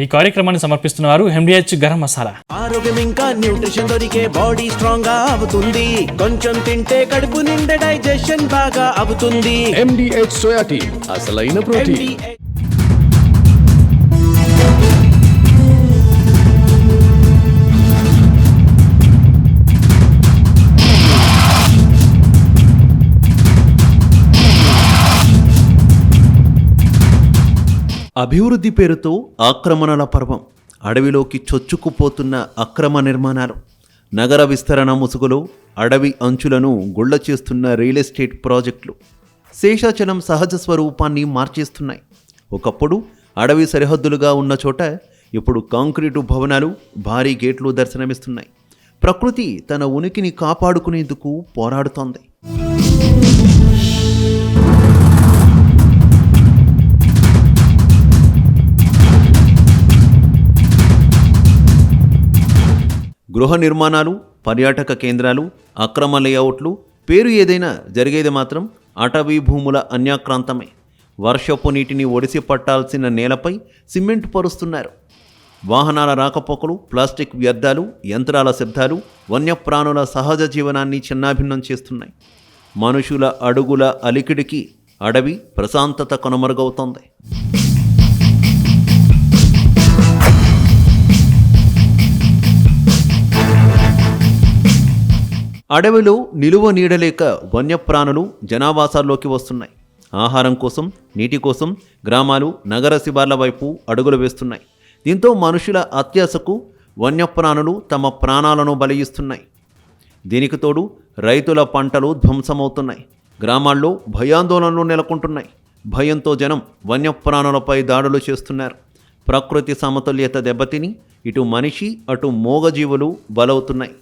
ఈ కార్యక్రమాన్ని సమర్పిస్తున్నారు ఎండిహెచ్ గరం మసాలా. ఆరోగ్యం ఇంకా న్యూట్రిషన్ దొరికే బాడీ స్ట్రాంగ్ గా అవుతుంది. కొంచెం తింటే కడుపు నిండా డైజెషన్ బాగా అవుతుంది. ఎండిహెచ్ సోయా టీ అసలైన ప్రోటీన్. అభివృద్ధి పేరుతో ఆక్రమణల పర్వం, అడవిలోకి చొచ్చుకుపోతున్న అక్రమ నిర్మాణాలు, నగర విస్తరణ ముసుగులో అడవి అంచులను గుళ్ల చేస్తున్న రియల్ ఎస్టేట్ ప్రాజెక్టులు శేషాచలం సహజ స్వరూపాన్ని మార్చేస్తున్నాయి. ఒకప్పుడు అడవి సరిహద్దులుగా ఉన్న చోట ఇప్పుడు కాంక్రీటు భవనాలు, భారీ గేట్లు దర్శనమిస్తున్నాయి. ప్రకృతి తన ఉనికిని కాపాడుకునేందుకు పోరాడుతోంది. గృహ నిర్మాణాలు, పర్యాటక కేంద్రాలు, అక్రమ లేఅవుట్లు, పేరు ఏదైనా జరిగేది మాత్రం అటవీ భూముల అన్యాక్రాంతమే. వర్షపు నీటిని ఒడిసి పట్టాల్సిన నేలపై సిమెంట్ పరుస్తున్నారు. వాహనాల రాకపోకలు, ప్లాస్టిక్ వ్యర్థాలు, యంత్రాల శబ్దాలు వన్యప్రాణుల సహజ జీవనాన్ని చిన్నాభిన్నం చేస్తున్నాయి. మనుషుల అడుగుల అలికిడికి అడవి ప్రశాంతత కనుమరుగవుతోంది. అడవిలో నిలువ నీడలేక వన్యప్రాణులు జనావాసాల్లోకి వస్తున్నాయి. ఆహారం కోసం, నీటి కోసం గ్రామాలు, నగర శివార్ల వైపు అడుగులు వేస్తున్నాయి. దీంతో మనుషుల అత్యాశకు వన్యప్రాణులు తమ ప్రాణాలను బలియిస్తున్నాయి. దీనికి తోడు రైతుల పంటలు ధ్వంసమవుతున్నాయి. గ్రామాల్లో భయాందోళనలు నెలకొంటున్నాయి. భయంతో జనం వన్యప్రాణులపై దాడులు చేస్తున్నారు. ప్రకృతి సమతుల్యత దెబ్బతిని ఇటు మనిషి, అటు మూగజీవులు బలవుతున్నాయి.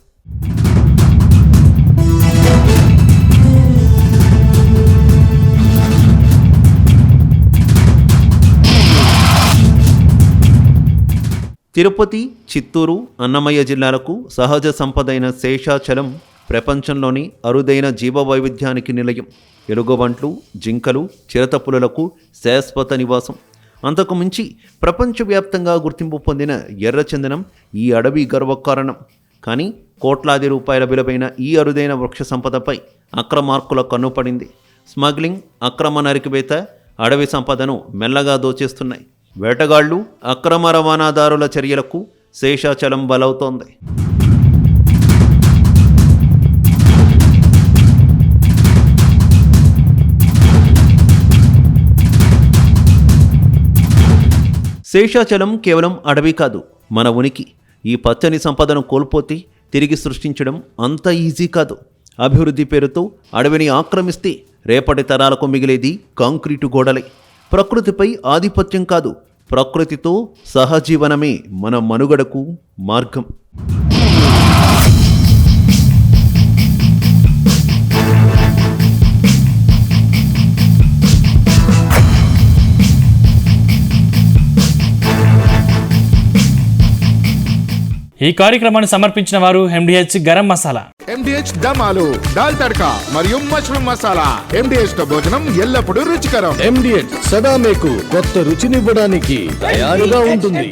తిరుపతి, చిత్తూరు, అన్నమయ్య జిల్లాలకు సహజ సంపదైన శేషాచలం ప్రపంచంలోని అరుదైన జీవవైవిధ్యానికి నిలయం. ఎలుగుబంట్లు, జింకలు, చిరతపులులకు శాశ్వత నివాసం. అంతకు మించి ప్రపంచవ్యాప్తంగా గుర్తింపు పొందిన ఎర్రచందనం ఈ అడవి గర్వకారణం. కానీ కోట్లాది రూపాయల విలువైన ఈ అరుదైన వృక్ష సంపదపై అక్రమార్కుల కన్నుపడింది. స్మగ్లింగ్, అక్రమ నరికివేత అడవి సంపదను మెల్లగా దోచేస్తున్నాయి. వేటగాళ్లు, అక్రమ రవాణాదారుల చర్యలకు శేషాచలం బలవుతోంది. శేషాచలం కేవలం అడవి కాదు, మన ఉనికి. ఈ పచ్చని సంపదను కోల్పోతే తిరిగి సృష్టించడం అంత ఈజీ కాదు. అభివృద్ధి పేరుతో అడవిని ఆక్రమిస్తే రేపటి తరాలకు మిగిలేది కాంక్రీటు గోడలే. ప్రకృతిపై ఆధిపత్యం కాదు, ప్రకృతితో సహజీవనమే మన మనుగడకు మార్గం. ఈ కార్యక్రమాన్ని సమర్పించిన వారు ఎండిహెచ్ గరం మసాలా, ఎండిహెచ్ దమాలు, దాల్ తడకా మరియు మష్రూమ్ మసాలా. ఎండిహెచ్ తో భోజనం ఎల్లప్పుడూ రుచికరం. ఎండిహెచ్ సదా మీకు కొత్త రుచినివ్వడానికి తయారుగా ఉంటుంది.